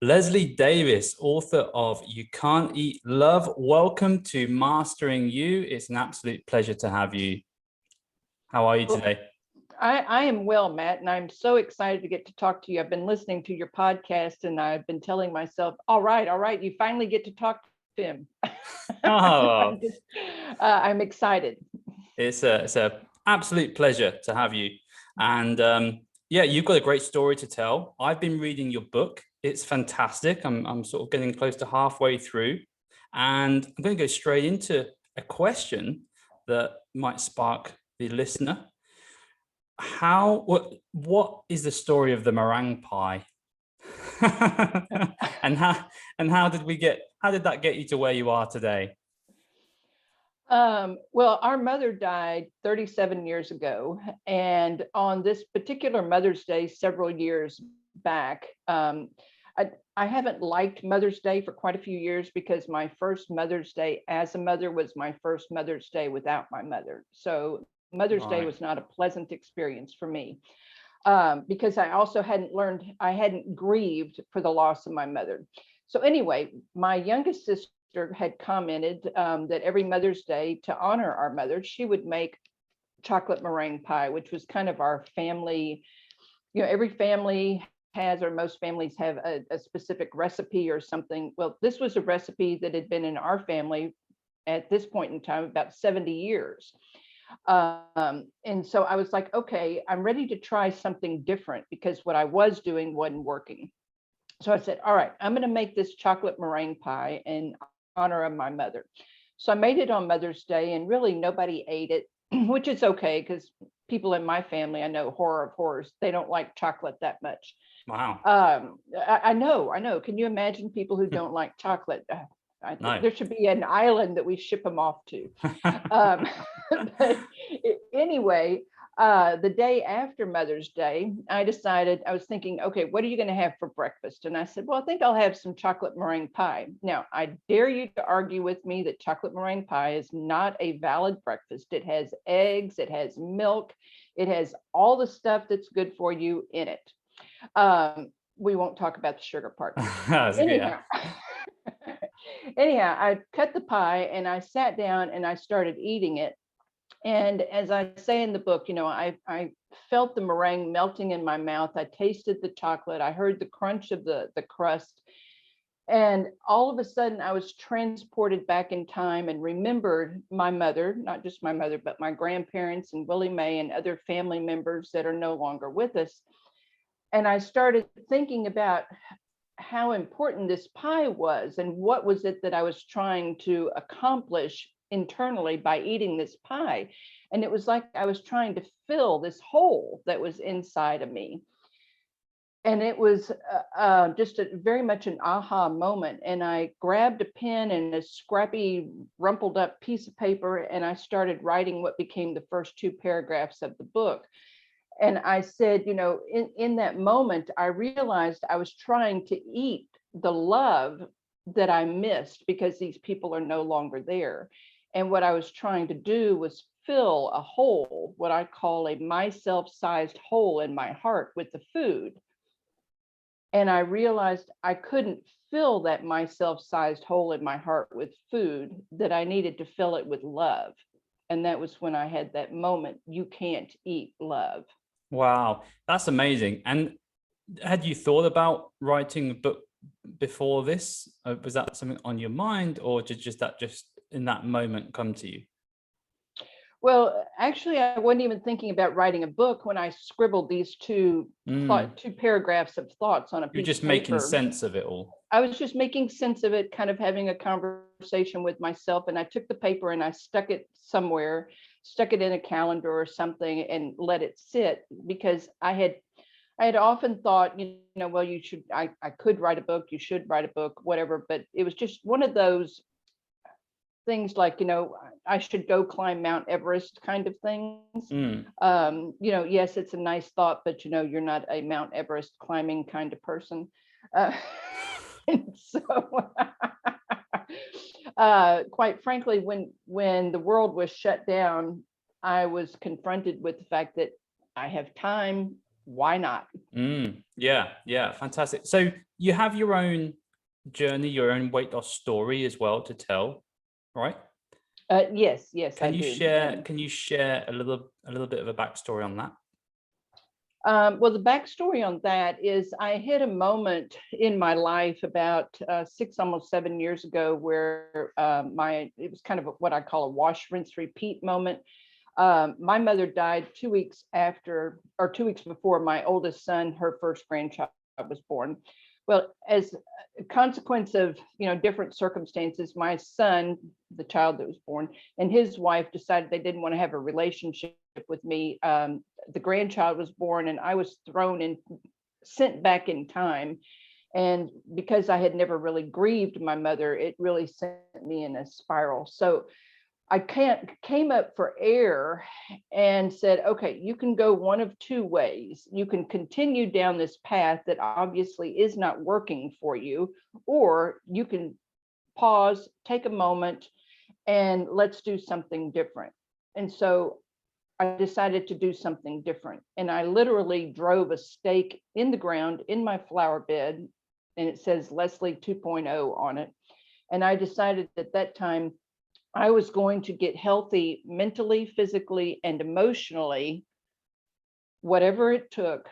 Leslie Davis, author of You Can't Eat Love. Welcome to Mastering You. It's an absolute pleasure to have you. How are you today? I am well, Matt, and I'm so excited to get to talk to you. I've been listening to your podcast and I've been telling myself, all right, you finally get to talk to him. Oh, I'm excited. it's a absolute pleasure to have you. And yeah, you've got a great story to tell. I've been reading your book. It's fantastic. I'm sort of getting close to halfway through, and I'm going to go straight into a question that might spark the listener. What is the story of the meringue pie? and how did that get you to where you are today? Well, our mother died 37 years ago, and on this particular Mother's Day several years back, I haven't liked Mother's Day for quite a few years because my first Mother's Day as a mother was my first Mother's Day without my mother. So Mother's Day was not a pleasant experience for me, because I also I hadn't grieved for the loss of my mother. So anyway, my youngest sister had commented that every Mother's Day, to honor our mother, she would make chocolate meringue pie, which was kind of our family. Every family has, or most families have, a specific recipe or something. Well, this was a recipe that had been in our family at this point in time about 70 years. And so I was like, okay, I'm ready to try something different because what I was doing wasn't working. So I said, all right, I'm going to make this chocolate meringue pie in honor of my mother. So I made it on Mother's Day, and really nobody ate it, which is okay because people in my family, I know, horror of horrors, they don't like chocolate that much. Wow. I know. Can you imagine people who don't like chocolate? No. There should be an island that we ship them off to. But anyway, the day after Mother's Day, I was thinking, okay, what are you going to have for breakfast? And I said, well, I think I'll have some chocolate meringue pie. Now, I dare you to argue with me that chocolate meringue pie is not a valid breakfast. It has eggs, it has milk, it has all the stuff that's good for you in it. We won't talk about the sugar part. Anyhow. Anyhow, I cut the pie and I sat down and I started eating it. And as I say in the book, I felt the meringue melting in my mouth. I tasted the chocolate. I heard the crunch of the crust. And all of a sudden, I was transported back in time and remembered my mother, not just my mother, but my grandparents and Willie Mae and other family members that are no longer with us. And I started thinking about how important this pie was and what was it that I was trying to accomplish internally by eating this pie. And it was like I was trying to fill this hole that was inside of me. And it was just very much an aha moment. And I grabbed a pen and a scrappy, rumpled up piece of paper, and I started writing what became the first two paragraphs of the book. And I said, in that moment, I realized I was trying to eat the love that I missed because these people are no longer there. And what I was trying to do was fill a hole, what I call a myself-sized hole in my heart, with the food. And I realized I couldn't fill that myself-sized hole in my heart with food, that I needed to fill it with love. And that was when I had that moment, you can't eat love. Wow, that's amazing. And had you thought about writing a book before this? Was that something on your mind, or did that just in that moment come to you? Well, actually, I wasn't even thinking about writing a book when I scribbled these two paragraphs of thoughts on a piece of paper. You're just making sense of it all. I was just making sense of it, kind of having a conversation with myself. And I took the paper and I stuck it somewhere, stuck it in a calendar or something, and let it sit, because I had often thought, well, I could write a book, you should write a book, whatever. But it was just one of those things like, I should go climb Mount Everest kind of things. Yes, it's a nice thought, but you're not a Mount Everest climbing kind of person. And so quite frankly, when the world was shut down, I was confronted with the fact that I have time, why not? Yeah, fantastic. So you have your own journey, your own weight loss story as well to tell, right? Yes, I do. And Can you share a little bit of a backstory on that? well, the backstory on that is I hit a moment in my life about 6, almost 7 years ago where it was kind of what I call a wash, rinse, repeat moment. My mother died 2 weeks after, or 2 weeks before my oldest son, her first grandchild, was born. Well, as a consequence of different circumstances, my son, the child that was born, and his wife decided they didn't want to have a relationship with me. The grandchild was born, and I was sent back in time. And because I had never really grieved my mother, it really sent me in a spiral. So I came up for air and said, okay, you can go one of two ways. You can continue down this path that obviously is not working for you, or you can pause, take a moment, and let's do something different. And so I decided to do something different. And I literally drove a stake in the ground in my flower bed, and it says Leslie 2.0 on it. And I decided at that time I was going to get healthy mentally, physically, and emotionally, whatever it took.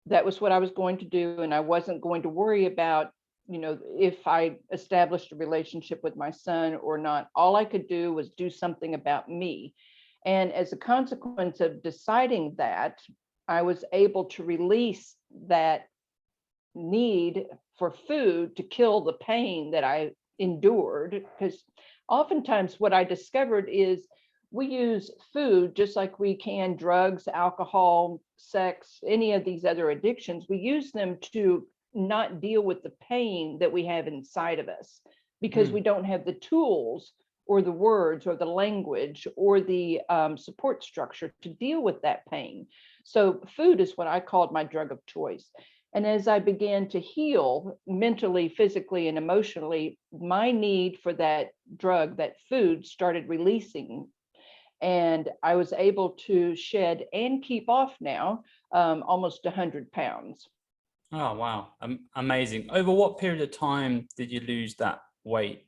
That was what I was going to do. And I wasn't going to worry about, if I established a relationship with my son or not. All I could do was do something about me. And as a consequence of deciding that, I was able to release that need for food to kill the pain that I endured. Because oftentimes what I discovered is we use food just like we can drugs, alcohol, sex, any of these other addictions. We use them to not deal with the pain that we have inside of us because we don't have the tools or the words or the language or the support structure to deal with that pain. So food is what I called my drug of choice. And as I began to heal mentally, physically, and emotionally, my need for that drug, that food, started releasing. And I was able to shed and keep off now almost 100 pounds. Oh, wow. Amazing. Over what period of time did you lose that weight?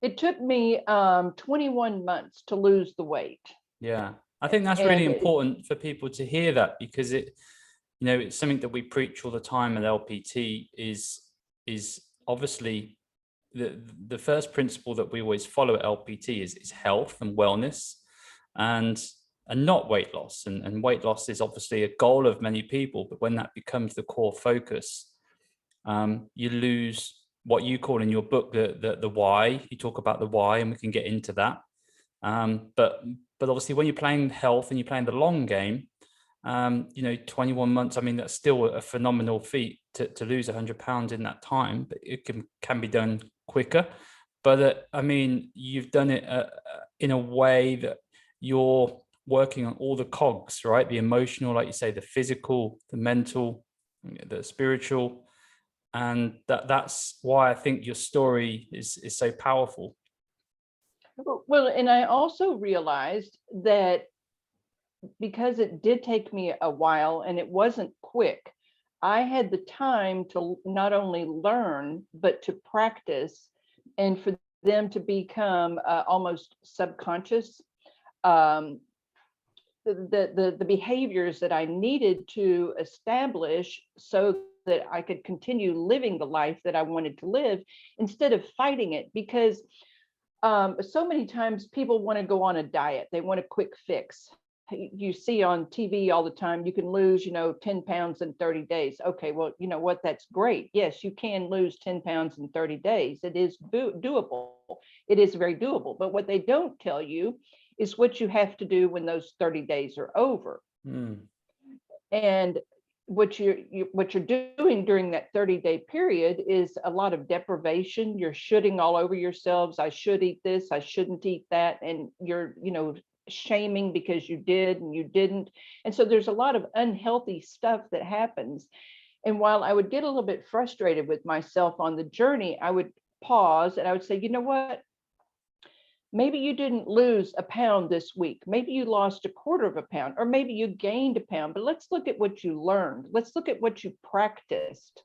It took me 21 months to lose the weight. Yeah. I think that's really important for people to hear that, because it's something that we preach all the time at LPT is obviously the first principle that we always follow at LPT is health and wellness and not weight loss. And weight loss is obviously a goal of many people, but when that becomes the core focus, you lose what you call in your book the why. You talk about the why, and we can get into that. But obviously when you're playing health and you're playing the long game, 21 months, I mean, that's still a phenomenal feat to lose 100 pounds in that time, but it can be done quicker. But I mean, you've done it in a way that you're working on all the cogs, right? The emotional, like you say, the physical, the mental, the spiritual. And that's why I think your story is so powerful. Well, and I also realized that because it did take me a while and it wasn't quick, I had the time to not only learn, but to practice, and for them to become almost subconscious. The behaviors that I needed to establish so that I could continue living the life that I wanted to live instead of fighting it. Because so many times people want to go on a diet, they want a quick fix. You see on TV all the time, you can lose, 10 pounds in 30 days. Okay, well, you know what? That's great. Yes, you can lose 10 pounds in 30 days. It is doable. It is very doable. But what they don't tell you is what you have to do when those 30 days are over. And what you're doing during that 30-day period is a lot of deprivation. You're shooting all over yourselves. I should eat this, I shouldn't eat that. And you're, shaming because you did and you didn't. And so there's a lot of unhealthy stuff that happens. And while I would get a little bit frustrated with myself on the journey, I would pause and I would say, you know what? Maybe you didn't lose a pound this week. Maybe you lost a quarter of a pound, or maybe you gained a pound, but let's look at what you learned. Let's look at what you practiced.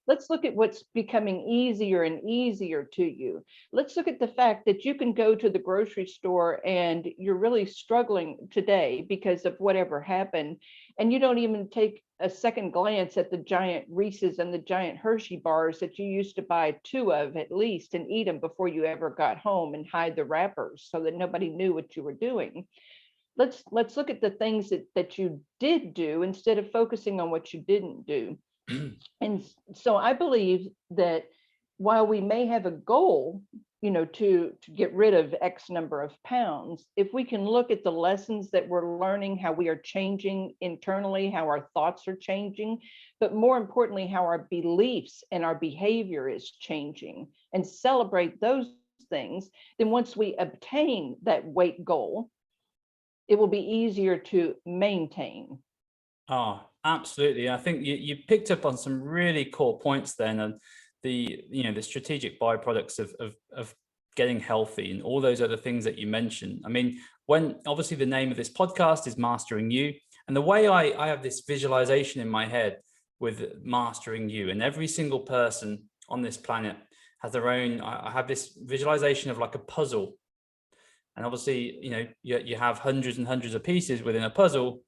Let's look at what's becoming easier and easier to you. Let's look at the fact that you can go to the grocery store and you're really struggling today because of whatever happened. And you don't even take a second glance at the giant Reese's and the giant Hershey bars that you used to buy 2 of at least and eat them before you ever got home, and hide the wrappers so that nobody knew what you were doing. Let's look at the things that you did do instead of focusing on what you didn't do. And so I believe that while we may have a goal, to get rid of X number of pounds, if we can look at the lessons that we're learning, how we are changing internally, how our thoughts are changing, but more importantly, how our beliefs and our behavior is changing, and celebrate those things, then once we obtain that weight goal, it will be easier to maintain. Oh, absolutely. I think you picked up on some really core points then, and the strategic byproducts of getting healthy and all those other things that you mentioned. I mean, when obviously the name of this podcast is Mastering You, and the way I have this visualization in my head with mastering you, and every single person on this planet has their own. I have this visualization of like a puzzle, and obviously, you have hundreds and hundreds of pieces within a puzzle,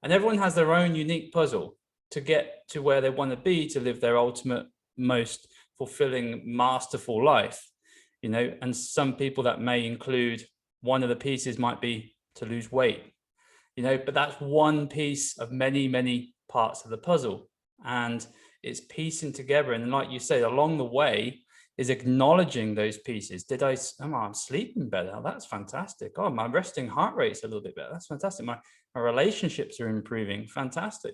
and everyone has their own unique puzzle to get to where they want to be, to live their ultimate, most fulfilling, masterful life. And some people, that may include, one of the pieces might be to lose weight, but that's one piece of many, many parts of the puzzle. And it's piecing together. And like you say, along the way is acknowledging those pieces. I'm sleeping better. Oh, that's fantastic. Oh, my resting heart rate's a little bit better. That's fantastic. My relationships are improving. Fantastic.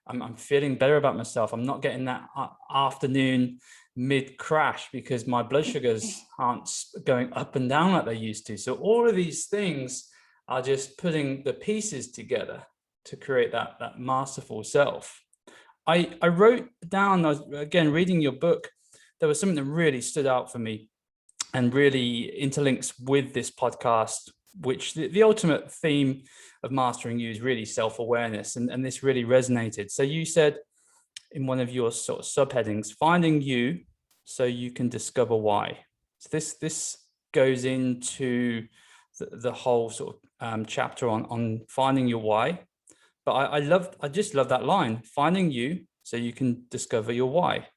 I'm feeling better about myself. I'm not getting that afternoon mid crash because my blood sugars aren't going up and down like they used to. So all of these things are just putting the pieces together to create that masterful self. I wrote down, I was, again, reading your book, there was something that really stood out for me and really interlinks with this podcast, which the ultimate theme of Mastering You is really self-awareness. And this really resonated. So you said in one of your sort of subheadings, finding you so you can discover why. So this goes into the whole sort of chapter on finding your why. But I just love that line, finding you so you can discover your why.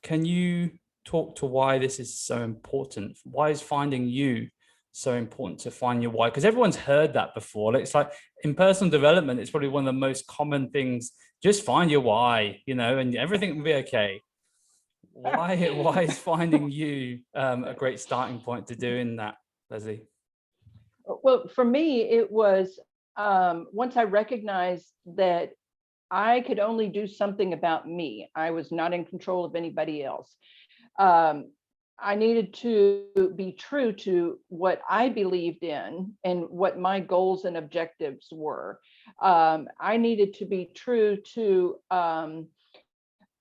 Can you talk to why this is so important? Why is finding you so important, to find your why? Because everyone's heard that before. It's like in personal development, it's probably one of the most common things. Just find your why, and everything will be okay. Why is finding you a great starting point to doing that, Leslie? Well, for me, it was once I recognized that I could only do something about me. I was not in control of anybody else. I needed to be true to what I believed in and what my goals and objectives were. I needed to be true to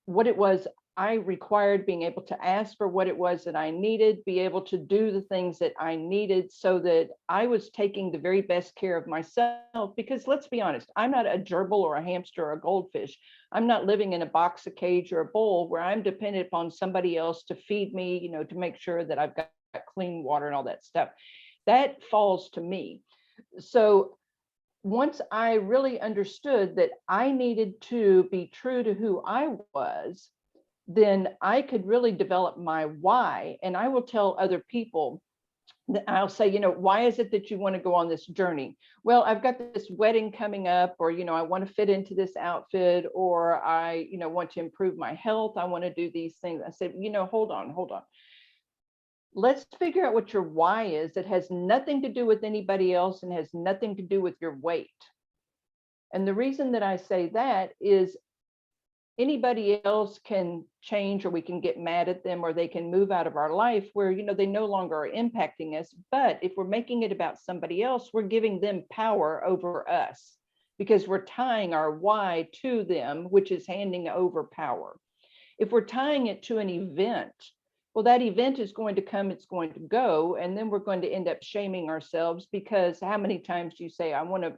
what it was I required, being able to ask for what it was that I needed, be able to do the things that I needed so that I was taking the very best care of myself. Because let's be honest, I'm not a gerbil or a hamster or a goldfish. I'm not living in a box, a cage, or a bowl where I'm dependent upon somebody else to feed me, to make sure that I've got clean water and all that stuff. That falls to me. So once I really understood that I needed to be true to who I was, then I could really develop my why. And I will tell other people, I'll say, why is it that you want to go on this journey? Well, I've got this wedding coming up, or, I want to fit into this outfit, or I, want to improve my health. I want to do these things. I said, hold on. Let's figure out what your why is. That has nothing to do with anybody else and has nothing to do with your weight. And the reason that I say that is anybody else can change, or we can get mad at them, or they can move out of our life where, they no longer are impacting us. But if we're making it about somebody else, we're giving them power over us because we're tying our why to them, which is handing over power. If we're tying it to an event, Well, that event is going to come, it's going to go, and then we're going to end up shaming ourselves, because how many times do you say, I want to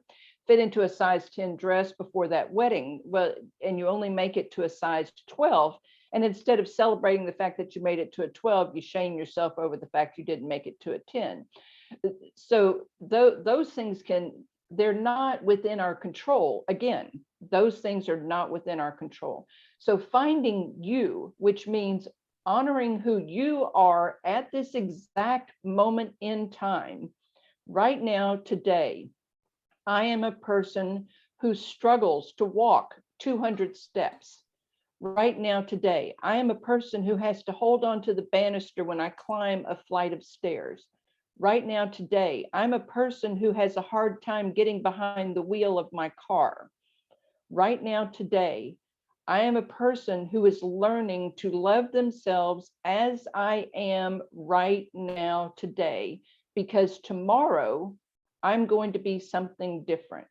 fit into a size 10 dress before that wedding? Well, and you only make it to a size 12. And instead of celebrating the fact that you made it to a 12, you shame yourself over the fact you didn't make it to a 10. So those things they're not within our control. Again, those things are not within our control. So finding you, which means honoring who you are at this exact moment in time, right now, today. I am a person who struggles to walk 200 steps. Right now, today, I am a person who has to hold on to the banister when I climb a flight of stairs. Right now, today, I'm a person who has a hard time getting behind the wheel of my car. Right now, today, I am a person who is learning to love themselves as I am right now, today, because tomorrow I'm going to be something different.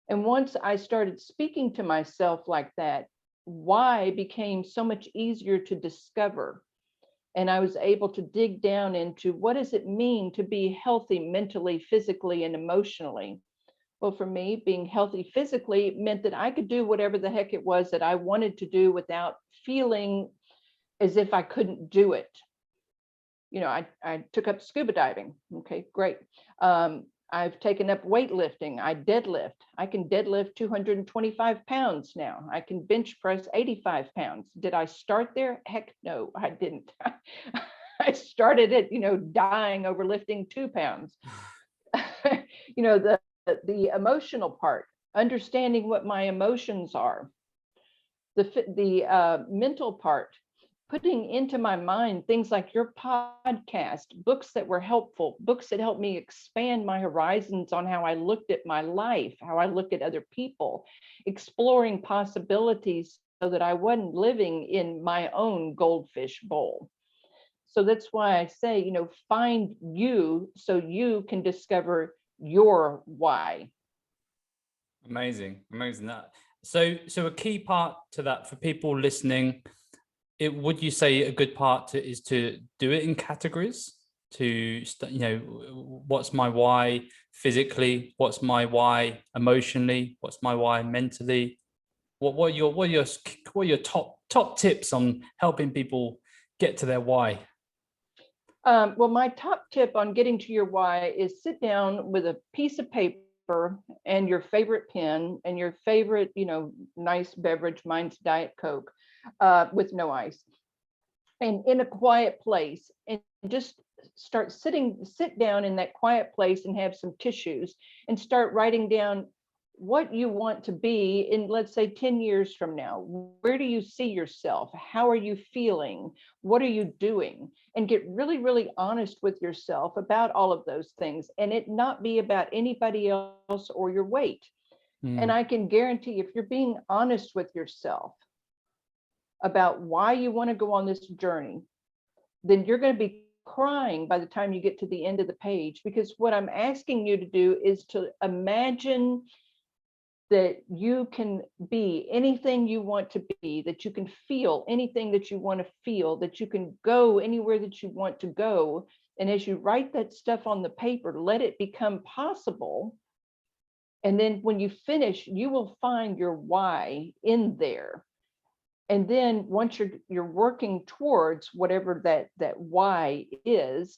And once I started speaking to myself like that, why became so much easier to discover. And I was able to dig down into, what does it mean to be healthy mentally, physically, and emotionally? Well, for me, being healthy physically meant that I could do whatever the heck it was that I wanted to do without feeling as if I couldn't do it. I took up scuba diving. Okay, great. I've taken up weightlifting. I deadlift. I can deadlift 225 pounds now. I can bench press 85 pounds. Did I start there? Heck no, I didn't. I started at, dying over lifting 2 pounds. The emotional part, understanding what my emotions are, the mental part, putting into my mind things like your podcast, books that were helpful, books that helped me expand my horizons on how I looked at my life, how I looked at other people, exploring possibilities so that I wasn't living in my own goldfish bowl. So that's why I say, find you so you can discover your why. Amazing. That. So a key part to that for people listening, would you say a good part is to do it in categories? What's my why physically? What's my why emotionally? What's my why mentally? What are your top tips on helping people get to their why? Well, my top tip on getting to your why is sit down with a piece of paper and your favorite pen and your favorite, nice beverage. Mine's Diet Coke with no ice, and in a quiet place, and just sit down in that quiet place and have some tissues and start writing down what you want to be in, let's say, 10 years from now. Where do you see yourself? How are you feeling? What are you doing? And get really, really honest with yourself about all of those things, and it not be about anybody else or your weight. And I can guarantee, if you're being honest with yourself about why you want to go on this journey, then you're going to be crying by the time you get to the end of the page, because what I'm asking you to do is to imagine that you can be anything you want to be, that you can feel anything that you want to feel, that you can go anywhere that you want to go. And as you write that stuff on the paper, let it become possible. And then when you finish, you will find your why in there. And then once you're working towards whatever that why is,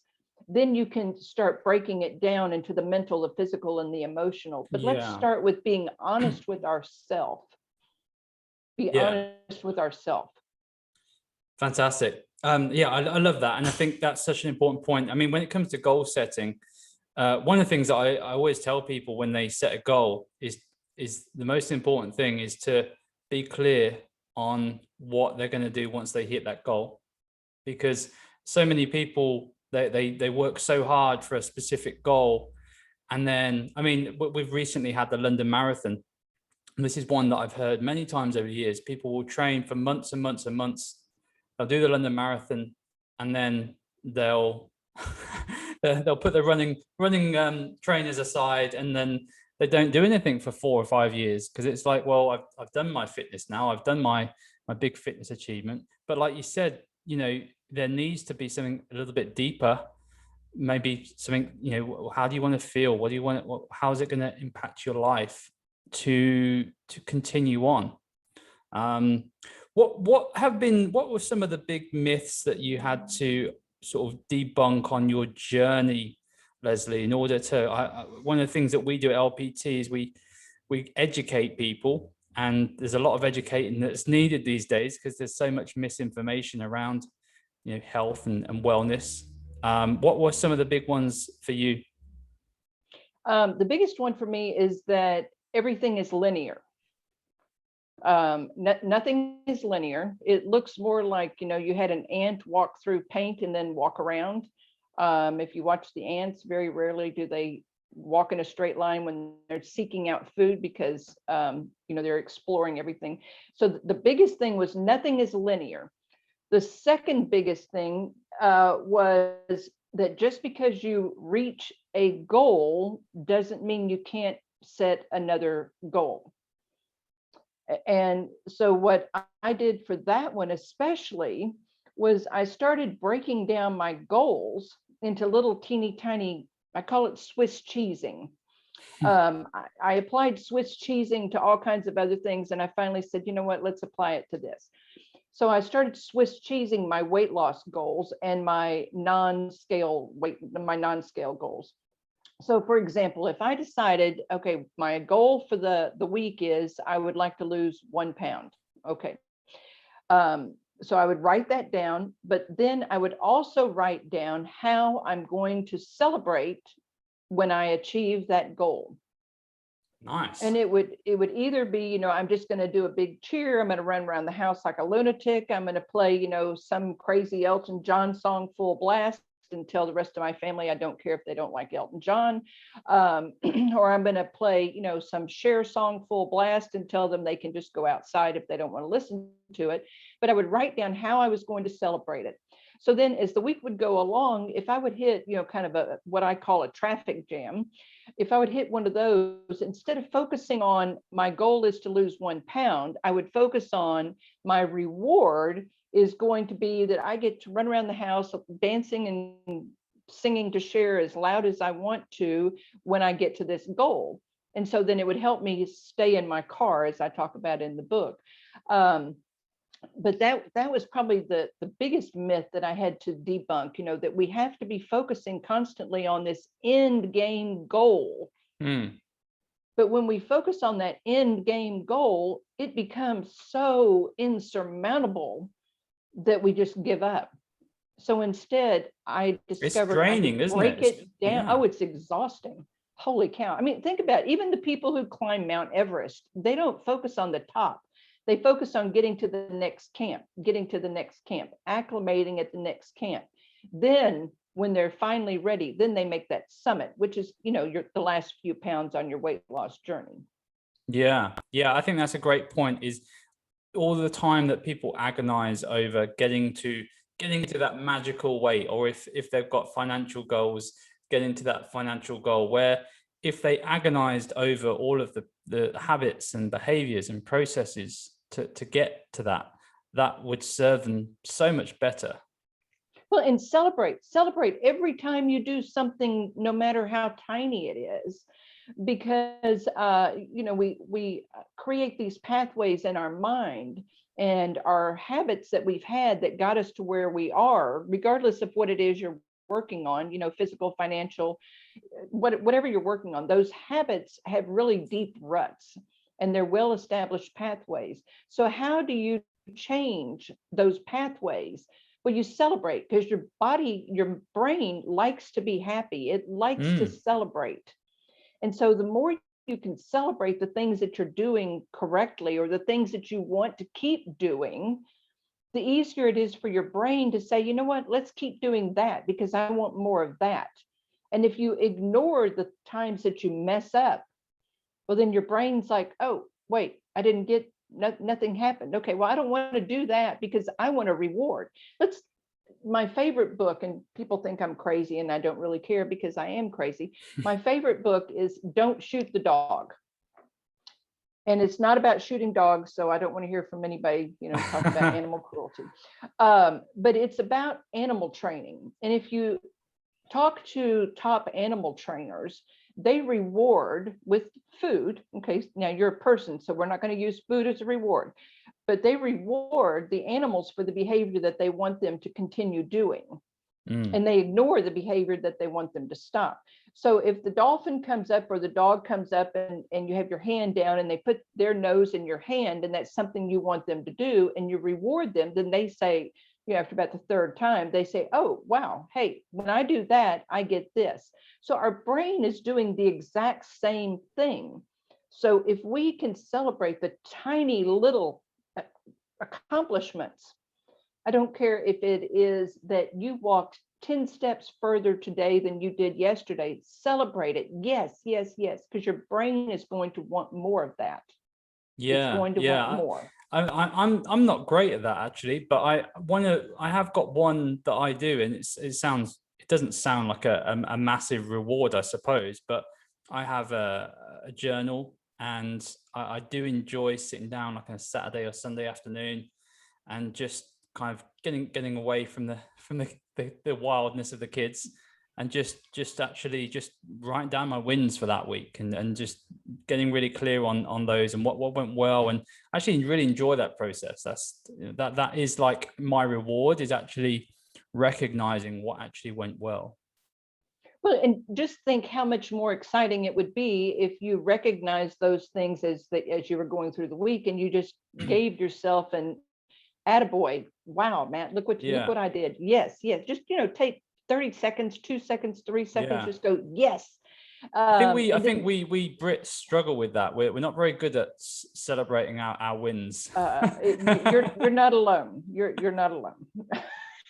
then you can start breaking it down into the mental, the physical, and the emotional. But let's start with being honest with ourselves. Be honest with ourselves. Fantastic. I love that. And I think that's such an important point. I mean, when it comes to goal setting, one of the things that I always tell people when they set a goal is the most important thing is to be clear on what they're going to do once they hit that goal. Because so many people, they work so hard for a specific goal. And then, I mean, we've recently had the London Marathon. And this is one that I've heard many times over the years. People will train for months and months and months. They'll do the London Marathon, and then they'll put the running trainers aside, and then they don't do anything for 4 or 5 years, because it's like, well, I've done my fitness now. I've done my big fitness achievement. But like you said, there needs to be something a little bit deeper, maybe something, how do you want to feel? What do you want? How is it going to impact your life to continue on? What were some of the big myths that you had to sort of debunk on your journey, Leslie, in order to, one of the things that we do at LPT is we educate people, and there's a lot of educating that's needed these days because there's so much misinformation around, health and wellness. What were some of the big ones for you? The biggest one for me is that everything is linear. Nothing is linear. It looks more like, you had an ant walk through paint and then walk around. If you watch the ants, very rarely do they walk in a straight line when they're seeking out food, because they're exploring everything. So the biggest thing was nothing is linear. The second biggest thing was that just because you reach a goal doesn't mean you can't set another goal. And so what I did for that one especially was I started breaking down my goals into little teeny tiny, I call it Swiss cheesing. I applied Swiss cheesing to all kinds of other things, and I finally said, you know what, let's apply it to this. So I started Swiss cheesing my weight loss goals and my non-scale goals. So for example, if I decided, okay, my goal for the week is I would like to lose 1 pound. Okay. So I would write that down, but then I would also write down how I'm going to celebrate when I achieve that goal. Nice. And it would either be, I'm just going to do a big cheer. I'm going to run around the house like a lunatic. I'm going to play, some crazy Elton John song full blast and tell the rest of my family I don't care if they don't like Elton John. Or I'm going to play, some Cher song full blast and tell them they can just go outside if they don't want to listen to it. But I would write down how I was going to celebrate it. So then as the week would go along, if I would hit, kind of what I call a traffic jam, if I would hit one of those, instead of focusing on my goal is to lose 1 pound, I would focus on my reward is going to be that I get to run around the house dancing and singing to Cher as loud as I want to when I get to this goal. And so then it would help me stay in my car, as I talk about in the book. But that was probably the biggest myth that I had to debunk, that we have to be focusing constantly on this end game goal. But when we focus on that end game goal, it becomes so insurmountable that we just give up. So instead, I discovered it's draining, I could break it down. Yeah. Oh, it's exhausting. Holy cow. I mean, think about it. Even the people who climb Mount Everest, they don't focus on the top. They focus on getting to the next camp, acclimating at the next camp. Then when they're finally ready, then they make that summit, which is, the last few pounds on your weight loss journey. Yeah. I think that's a great point, is all the time that people agonize over getting to that magical weight, or if they've got financial goals, getting to that financial goal, where if they agonized over all of the habits and behaviors and processes to get to that would serve them so much better. Well, and celebrate every time you do something, no matter how tiny it is, because we create these pathways in our mind and our habits that we've had that got us to where we are, regardless of what it is you're working on, physical, financial, whatever you're working on. Those habits have really deep ruts and they're well-established pathways. So how do you change those pathways? Well, you celebrate, because your brain likes to be happy. It likes to celebrate. And so the more you can celebrate the things that you're doing correctly, or the things that you want to keep doing, the easier it is for your brain to say, you know what, let's keep doing that because I want more of that. And if you ignore the times that you mess up, well, then your brain's like, oh, wait, I didn't get, nothing happened. Okay, well, I don't want to do that because I want a reward. My favorite book, and people think I'm crazy and I don't really care because I am crazy. My favorite book is Don't Shoot the Dog. And it's not about shooting dogs, so I don't want to hear from anybody, talking about animal cruelty. But it's about animal training. And if you talk to top animal trainers, they reward with food. Okay, now you're a person, so we're not going to use food as a reward, but they reward the animals for the behavior that they want them to continue doing. And they ignore the behavior that they want them to stop. So if the dolphin comes up or the dog comes up and you have your hand down and they put their nose in your hand and that's something you want them to do and you reward them, then they say, after about the third time, they say, oh, wow, hey, when I do that, I get this. So our brain is doing the exact same thing. So if we can celebrate the tiny little accomplishments, I don't care if it is that you walked 10 steps further today than you did yesterday, celebrate it. Yes, yes, yes, because your brain is going to want more of that. It's going to want more. I'm not great at that actually, but I have got one that I do, and it doesn't sound like a massive reward, I suppose, but I have a journal, and I do enjoy sitting down like on a Saturday or Sunday afternoon and just kind of getting away from the wildness of the kids, and just write down my wins for that week, and just getting really clear on those and what went well, and actually really enjoy that process. That is like my reward, is actually recognizing what actually went well. Well, and just think how much more exciting it would be if you recognize those things as you were going through the week, and you just gave yourself an attaboy. Wow, Matt, look what I did. Yes, yes. Just, take 30 seconds, 2 seconds, 3 seconds, just go, yes. I think we Brits struggle with that. We're not very good at celebrating our wins. You're not alone. You're not alone.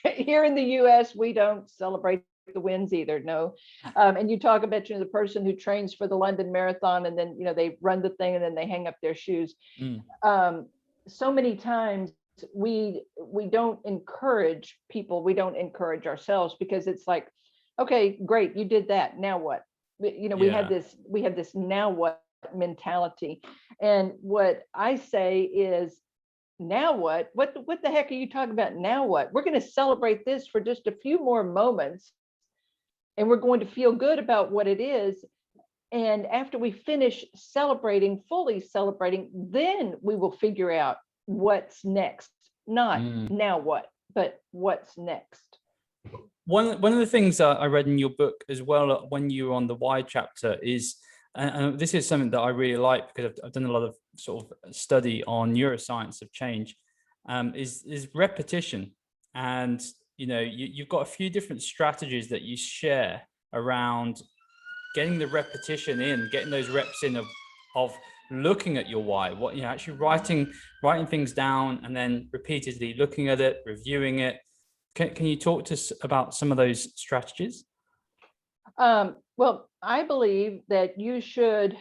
Here in the US, we don't celebrate the wins either. No. And you talk about, the person who trains for the London Marathon, and then, they run the thing and then they hang up their shoes. So many times we don't encourage people, we don't encourage ourselves, because it's like, okay, great, you did that, now what? We have this now what mentality. And what I say is, now what the heck are you talking about? Now what? We're going to celebrate this for just a few more moments, and we're going to feel good about what it is. And after we finish fully celebrating, then we will figure out what's next. Not now what, but what's next. One of the things I read in your book as well, when you were on the why chapter, is, and this is something that I really like, because I've done a lot of sort of study on neuroscience of change, is repetition. And you've got a few different strategies that you share around getting the repetition in, getting those reps in of looking at your why, actually writing things down, and then repeatedly looking at it, reviewing it. Can you talk to us about some of those strategies? Well, I believe that you should,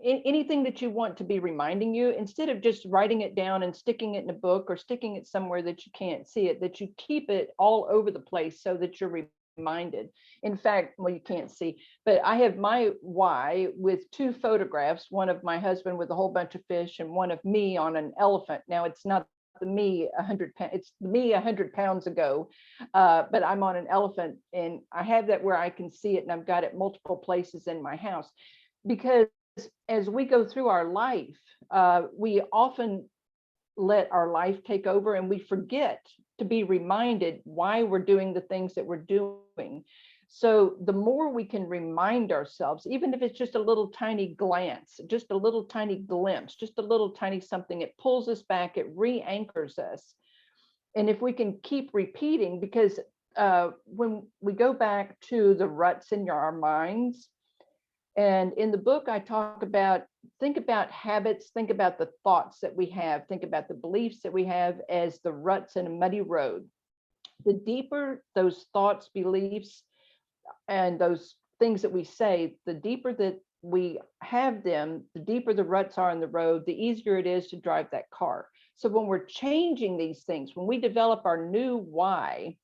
anything that you want to be reminding you, instead of just writing it down and sticking it in a book or sticking it somewhere that you can't see it, that you keep it all over the place so that you're reminded. In fact, well, you can't see, but I have my why with 2 photographs, one of my husband with a whole bunch of fish and one of me on an elephant. Now, it's not the me 100 pounds, it's me 100 pounds ago, but I'm on an elephant, and I have that where I can see it, and I've got it multiple places in my house. Because as we go through our life, we often let our life take over, and we forget to be reminded why we're doing the things that we're doing. So the more we can remind ourselves, even if it's just a little tiny glance, just a little tiny glimpse, just a little tiny something, it pulls us back, it re-anchors us. And if we can keep repeating, because when we go back to the ruts in our minds, and in the book, I talk about, think about habits, think about the thoughts that we have, think about the beliefs that we have as the ruts in a muddy road. The deeper those thoughts, beliefs, and those things that we say, the deeper that we have them, the deeper the ruts are in the road, the easier it is to drive that car. So when we're changing these things, when we develop our new why,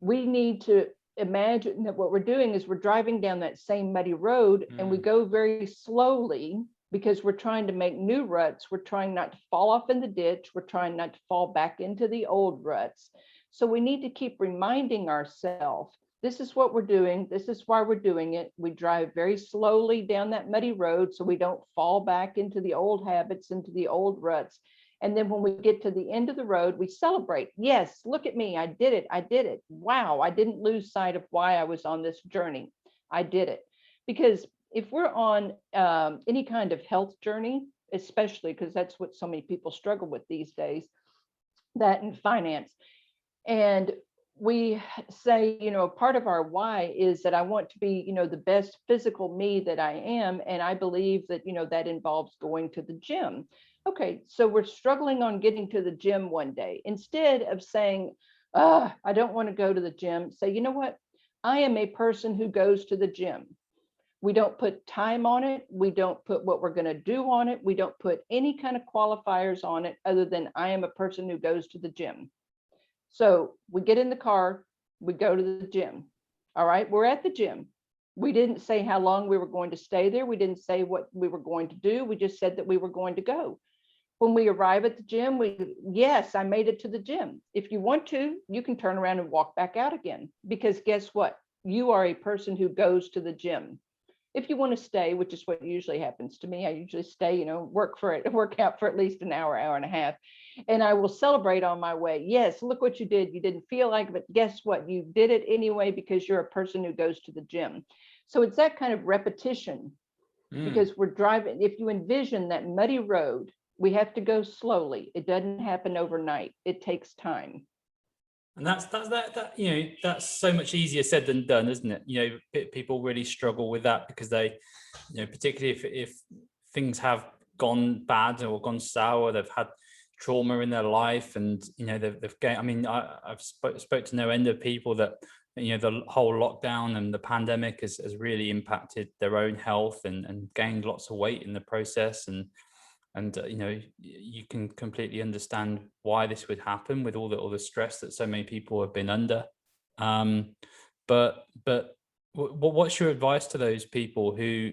we need to imagine that what we're doing is we're driving down that same muddy road, and we go very slowly because we're trying to make new ruts. We're trying not to fall off in the ditch. We're trying not to fall back into the old ruts. So we need to keep reminding ourselves, this is what we're doing. This is why we're doing it. We drive very slowly down that muddy road so we don't fall back into the old habits, into the old ruts. And then when we get to the end of the road, we celebrate. Yes, look at me. I did it. I did it. Wow. I didn't lose sight of why I was on this journey. I did it. Because if we're on any kind of health journey, especially because that's what so many people struggle with these days, that and finance. And we say, part of our why is that I want to be, the best physical me that I am. And I believe that, that involves going to the gym. Okay, so we're struggling on getting to the gym one day. Instead of saying, I don't want to go to the gym, say, you know what? I am a person who goes to the gym. We don't put time on it. We don't put what we're going to do on it. We don't put any kind of qualifiers on it other than I am a person who goes to the gym. So we get in the car, we go to the gym. All right, we're at the gym. We didn't say how long we were going to stay there. We didn't say what we were going to do. We just said that we were going to go. When we arrive at the gym, yes, I made it to the gym. If you want to, you can turn around and walk back out again, because guess what? You are a person who goes to the gym. If you want to stay, which is what usually happens to me, I usually stay, work out for at least an hour, hour and a half, and I will celebrate on my way. Yes, look what you did. You didn't feel like it, but guess what? You did it anyway because you're a person who goes to the gym. So it's that kind of repetition, because we're driving. If you envision that muddy road, we have to go slowly. It doesn't happen overnight. It takes time. And that's so much easier said than done, isn't it? People really struggle with that because they, particularly if things have gone bad or gone sour, they've had trauma in their life, and they've gained. I mean, I've spoke to no end of people that the whole lockdown and the pandemic has really impacted their own health and gained lots of weight in the process, and you can completely understand why this would happen with all the stress that so many people have been under. But what's your advice to those people who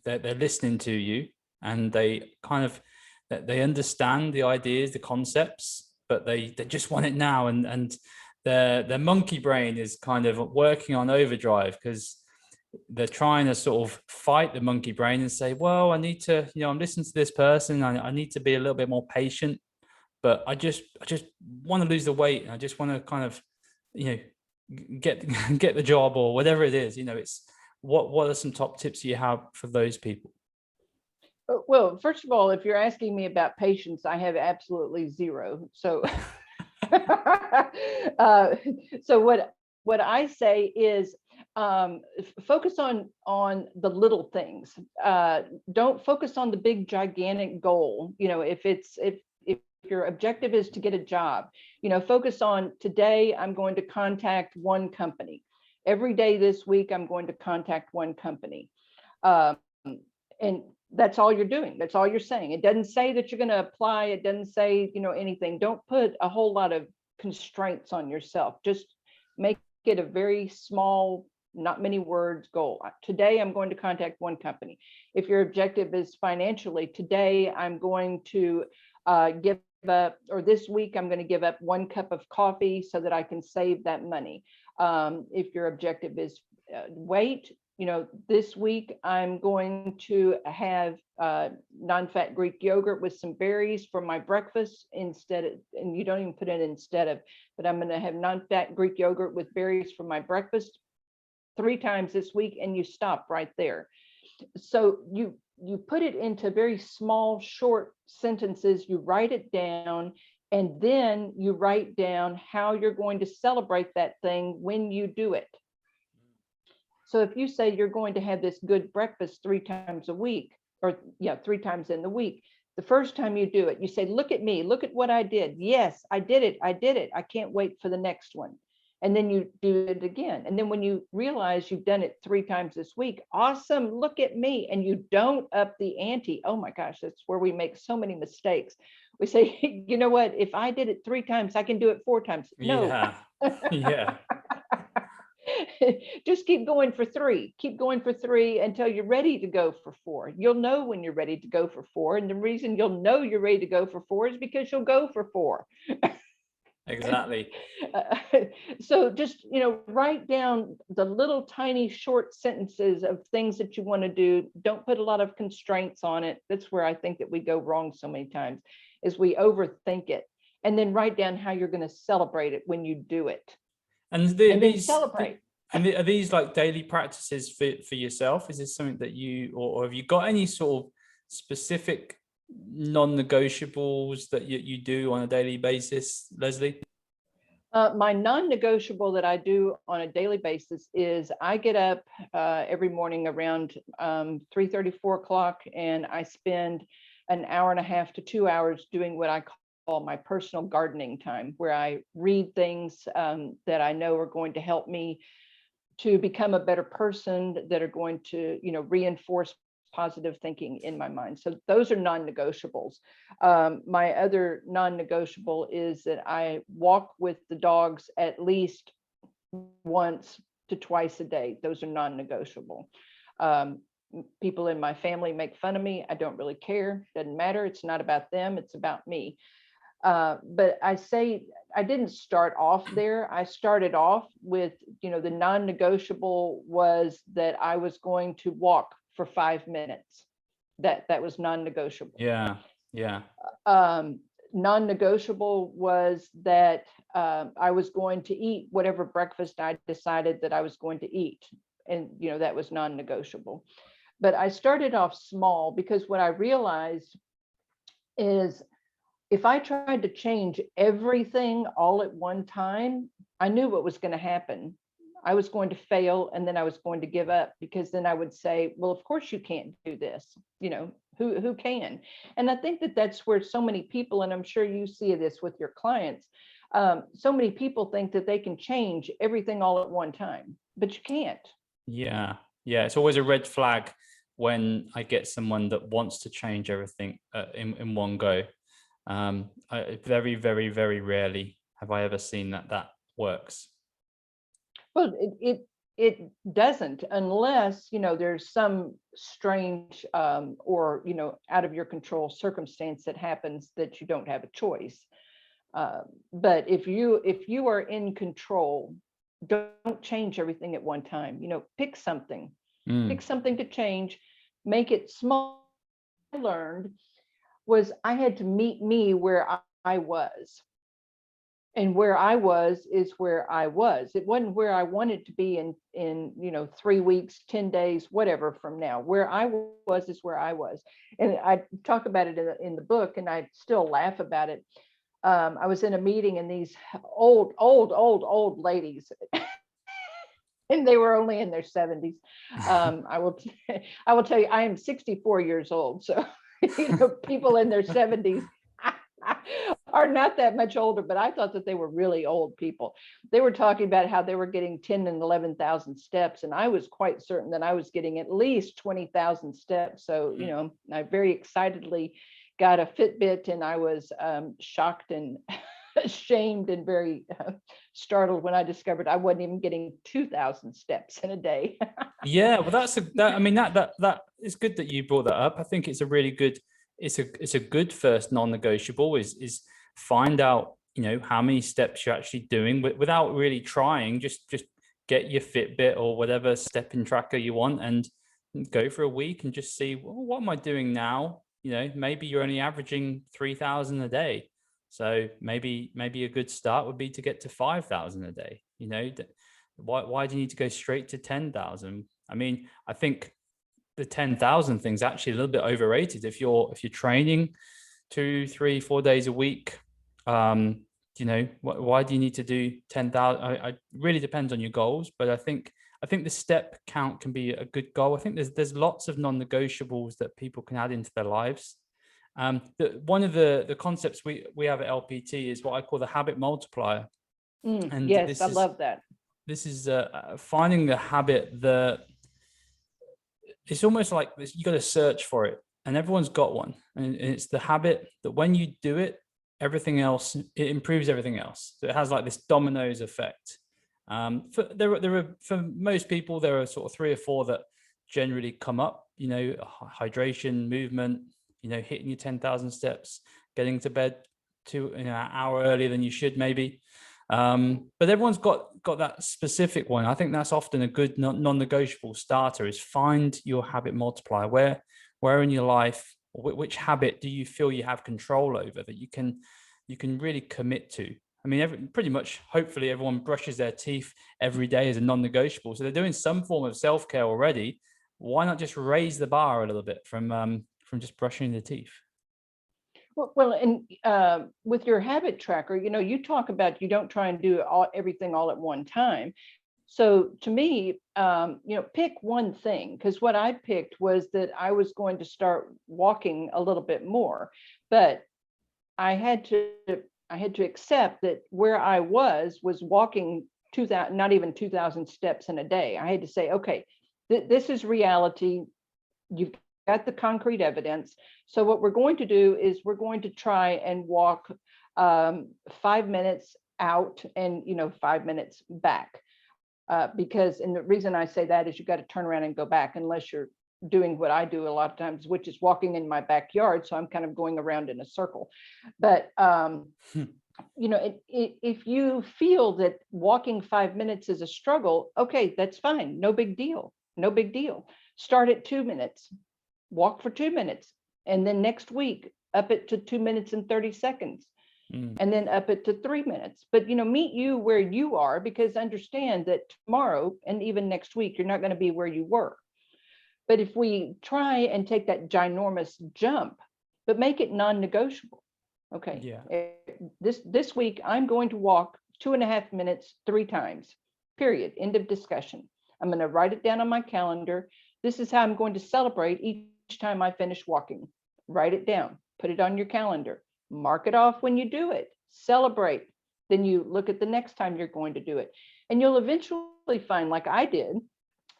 they're listening to you, and they kind of they understand the ideas, the concepts, but they just want it now, and their monkey brain is kind of working on overdrive because they're trying to sort of fight the monkey brain and say, well, I need to, I'm listening to this person. I need to be a little bit more patient, but I just want to lose the weight. And I just want to kind of, get the job or whatever it is. It's what are some top tips you have for those people? Well, first of all, if you're asking me about patience, I have absolutely zero. So, so what I say is, focus on the little things. Don't focus on the big gigantic goal. If your objective is to get a job, focus on today. I'm going to contact one company. Every day this week, I'm going to contact one company. And that's all you're doing. That's all you're saying. It doesn't say that you're going to apply. It doesn't say, anything. Don't put a whole lot of constraints on yourself. Just make it a very small, not many words goal. Today, I'm going to contact one company. If your objective is financially, today I'm going to give up, or this week I'm going to give up 1 cup of coffee so that I can save that money. If your objective is weight, this week I'm going to have non-fat Greek yogurt with some berries for my breakfast instead of, and you don't even put it instead of, but I'm going to have non-fat Greek yogurt with berries for my breakfast 3 times this week, and you stop right there. So you put it into very small, short sentences, you write it down, and then you write down how you're going to celebrate that thing when you do it. So if you say you're going to have this good breakfast 3 times a week, or 3 times in the week, the first time you do it, you say, look at me, look at what I did. Yes, I did it. I can't wait for the next one. And then you do it again. And then when you realize you've done it 3 times this week, awesome, look at me. And you don't up the ante. Oh my gosh, that's where we make so many mistakes. We say, you know what, if I did it 3 times, I can do it 4 times. No. Yeah. Just keep going for 3. Keep going for 3 until you're ready to go for 4. You'll know when you're ready to go for 4. And the reason you'll know you're ready to go for 4 is because you'll go for 4. Exactly. So just, write down the little tiny short sentences of things that you want to do. Don't put a lot of constraints on it. That's where I think that we go wrong so many times, is we overthink it. And then write down how you're going to celebrate it when you do it. And then celebrate. Are these like daily practices for yourself? Is this something that or have you got any sort of specific non-negotiables that you do on a daily basis, Leslie? My non-negotiable that I do on a daily basis is I get up every morning around 3:30, 4 o'clock, and I spend an hour and a half to 2 hours doing what I call my personal gardening time, where I read things that I know are going to help me to become a better person, that are going to, reinforce positive thinking in my mind. So those are non-negotiables. My other non-negotiable is that I walk with the dogs at least once to twice a day. Those are non-negotiable. People in my family make fun of me. I don't really care. Doesn't matter. It's not about them. It's about me. But I say I didn't start off there. I started off with, the non-negotiable was that I was going to walk for 5 minutes. That was non-negotiable. Yeah. Non-negotiable was that I was going to eat whatever breakfast I decided that I was going to eat. And, that was non-negotiable. But I started off small, because what I realized is if I tried to change everything all at one time, I knew what was going to happen. I was going to fail, and then I was going to give up, because then I would say, well, of course you can't do this. Who can? And I think that that's where so many people, and I'm sure you see this with your clients, so many people think that they can change everything all at one time, but you can't. Yeah. It's always a red flag when I get someone that wants to change everything in one go. Very, very, very rarely have I ever seen that works. Well, it doesn't, unless, there's some strange or, out of your control circumstance that happens that you don't have a choice. But if you are in control, don't change everything at one time. Pick something. Pick something to change, make it small. I learned was I had to meet me where I was. And where I was is where I was. It wasn't where I wanted to be in 3 weeks, 10 days, whatever from now. Where I was is where I was. And I talk about it in the book, and I still laugh about it. I was in a meeting, and these old ladies, and they were only in their 70s. I will tell you, I am 64 years old. So, people in their 70s are not that much older, but I thought that they were really old people. They were talking about how they were getting 10 and 11,000 steps. And I was quite certain that I was getting at least 20,000 steps. So, I very excitedly got a Fitbit, and I was shocked and ashamed and very startled when I discovered I wasn't even getting 2,000 steps in a day. Yeah, well, that is good that you brought that up. I think it's a really good, it's a good first non-negotiable is find out, how many steps you're actually doing without really trying. Just get your Fitbit or whatever stepping tracker you want and go for a week and just see, well, what am I doing now? Maybe you're only averaging 3,000 a day. So maybe a good start would be to get to 5,000 a day. Why do you need to go straight to 10,000? I mean, I think the 10,000 thing's actually a little bit overrated. If you're training 2, 3, 4 days a week, why do you need to do 10,000? It really depends on your goals, but I think the step count can be a good goal. I think there's lots of non-negotiables that people can add into their lives. One of the concepts we have at LPT is what I call the habit multiplier. And yes, I love that. This is finding the habit that it's almost like this, you got to search for it, and everyone's got one. And it's the habit that when you do it, everything else, it improves everything else. So it has like this dominoes effect. For most people, there are sort of 3 or 4 that generally come up, hydration, movement, hitting your 10,000 steps, getting to bed an hour earlier than you should maybe. But everyone's got that specific one. I think that's often a good non-negotiable starter, is find your habit multiplier. Where in your life, which habit do you feel you have control over, that you can really commit to? I mean, pretty much, hopefully everyone brushes their teeth every day as a non-negotiable. So they're doing some form of self-care already. Why not just raise the bar a little bit from just brushing the teeth? Well, and with your habit tracker, you talk about you don't try and do everything all at one time. So to me, pick one thing, because what I picked was that I was going to start walking a little bit more, but I had to accept that where I was walking 2,000, not even 2,000 steps in a day. I had to say, okay, this is reality. You've got the concrete evidence. So what we're going to do is we're going to try and walk 5 minutes out and 5 minutes back. Because, and the reason I say that is you've got to turn around and go back, unless you're doing what I do a lot of times, which is walking in my backyard. So I'm kind of going around in a circle. But, if you feel that walking 5 minutes is a struggle, okay, that's fine. No big deal. No big deal. Start at 2 minutes, walk for 2 minutes. And then next week, up it to 2 minutes and 30 seconds. And then up it to 3 minutes. But, meet you where you are, because understand that tomorrow and even next week, you're not going to be where you were. But if we try and take that ginormous jump, but make it non-negotiable. Okay. Yeah. This week, I'm going to walk 2.5 minutes 3 times, period. End of discussion. I'm going to write it down on my calendar. This is how I'm going to celebrate each time I finish walking. Write it down, put it on your calendar. Mark it off when you do it, celebrate. Then you look at the next time you're going to do it. And you'll eventually find, like I did,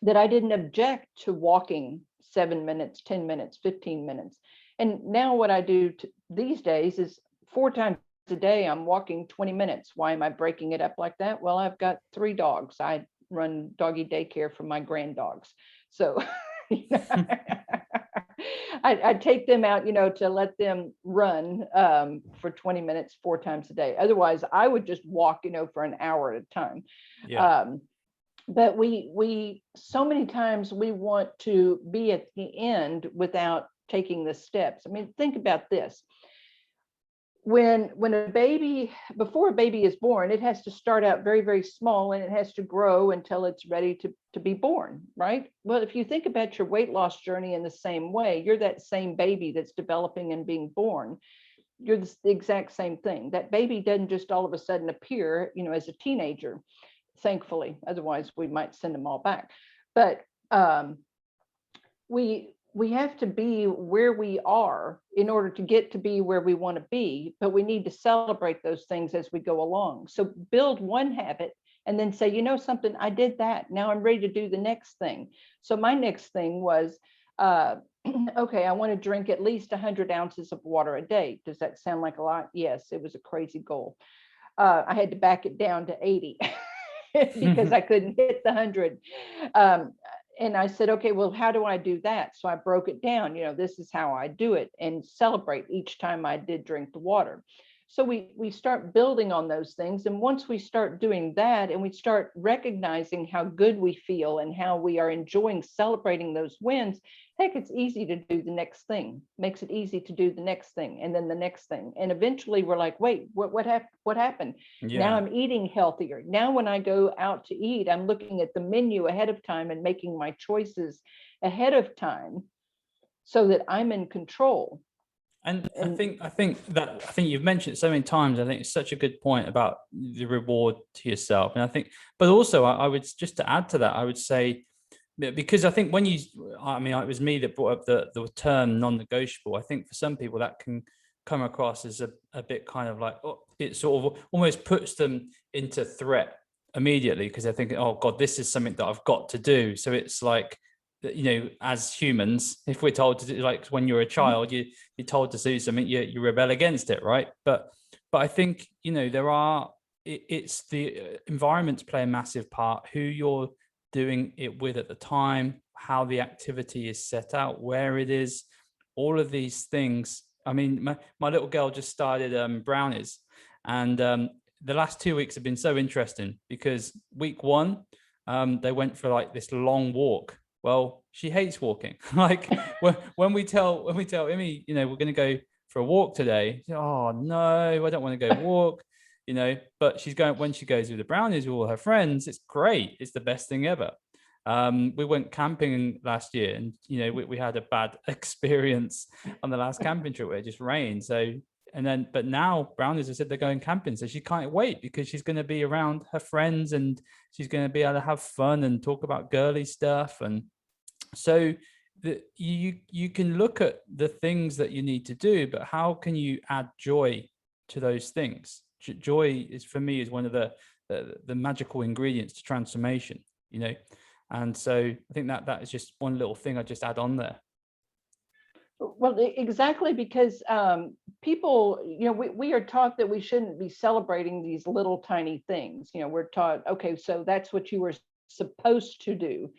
that I didn't object to walking 7 minutes, 10 minutes, 15 minutes. And now what I do these days is 4 times a day, I'm walking 20 minutes. Why am I breaking it up like that? Well, I've got 3 dogs. I run doggy daycare for my grand dogs. So I take them out, to let them run for 20 minutes 4 times a day. Otherwise, I would just walk, for an hour at a time. Yeah. But we so many times we want to be at the end without taking the steps. I mean, think about this. When a baby, before a baby is born, it has to start out very, very small, and it has to grow until it's ready to be born, right? Well, if you think about your weight loss journey in the same way, you're that same baby that's developing and being born. You're the exact same thing. That baby doesn't just all of a sudden appear, as a teenager, thankfully. Otherwise, we might send them all back. But we have to be where we are in order to get to be where we want to be, but we need to celebrate those things as we go along. So build one habit and then say, something, I did that. Now I'm ready to do the next thing. So my next thing was, okay, I want to drink at least 100 ounces of water a day. Does that sound like a lot? Yes, it was a crazy goal. I had to back it down to 80 because I couldn't hit the 100. And I said, okay, well, how do I do that? So I broke it down, this is how I do it, and celebrate each time I did drink the water. So we start building on those things. And once we start doing that, and we start recognizing how good we feel and how we are enjoying celebrating those wins, heck, it's easy to do the next thing. Makes it easy to do the next thing, and then the next thing. And eventually we're like, wait, what happened? Yeah. Now I'm eating healthier. Now when I go out to eat, I'm looking at the menu ahead of time and making my choices ahead of time so that I'm in control. And I think you've mentioned it so many times. I think it's such a good point about the reward to yourself. And I think, but also I would, just to add to that, I would say, because I think it was me that brought up the term non-negotiable. I think for some people that can come across as a bit kind of like, it sort of almost puts them into threat immediately, because they're thinking, oh God, this is something that I've got to do. So it's like, as humans, if we're told to do, like when you're a child, you're told to do something, you rebel against it, right? But I think, there are it's the environments play a massive part, who you're doing it with at the time, how the activity is set out, where it is, all of these things. I mean, my little girl just started brownies, and the last 2 weeks have been so interesting because week one, they went for like this long walk. Well, she hates walking. Like when we tell Imi, we're going to go for a walk today. Oh no, I don't want to go walk. But she's going, when she goes with the brownies with all her friends, it's great. It's the best thing ever. We went camping last year, and we had a bad experience on the last camping trip where it just rained. So, but now brownies have said they're going camping, so she can't wait because she's going to be around her friends and she's going to be able to have fun and talk about girly stuff. And so you can look at the things that you need to do, but how can you add joy to those things? Joy is, for me, is one of the magical ingredients to transformation, and so I think that is just one little thing I just add on there. Well, exactly, because people, we are taught that we shouldn't be celebrating these little tiny things. We're taught, okay, so that's what you were supposed to do.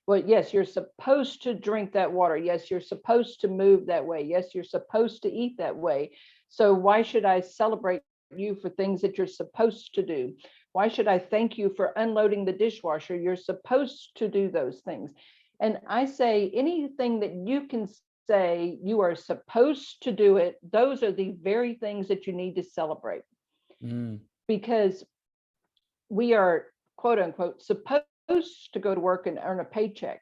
Well, yes, you're supposed to drink that water. Yes, you're supposed to move that way. Yes, you're supposed to eat that way. So why should I celebrate you for things that you're supposed to do? Why should I thank you for unloading the dishwasher? You're supposed to do those things. And I say anything that you can say you are supposed to do it, those are the very things that you need to celebrate. Because we are, quote unquote, supposed to go to work and earn a paycheck.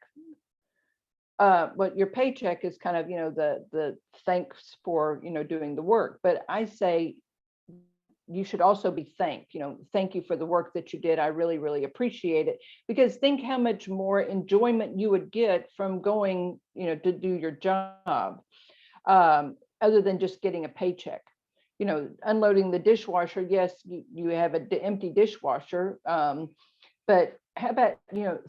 But your paycheck is kind of, the thanks for, doing the work. But I say you should also be thanked, thank you for the work that you did. I really, really appreciate it. Because think how much more enjoyment you would get from going, to do your job, other than just getting a paycheck. Unloading the dishwasher, yes, you have an empty dishwasher, but how about,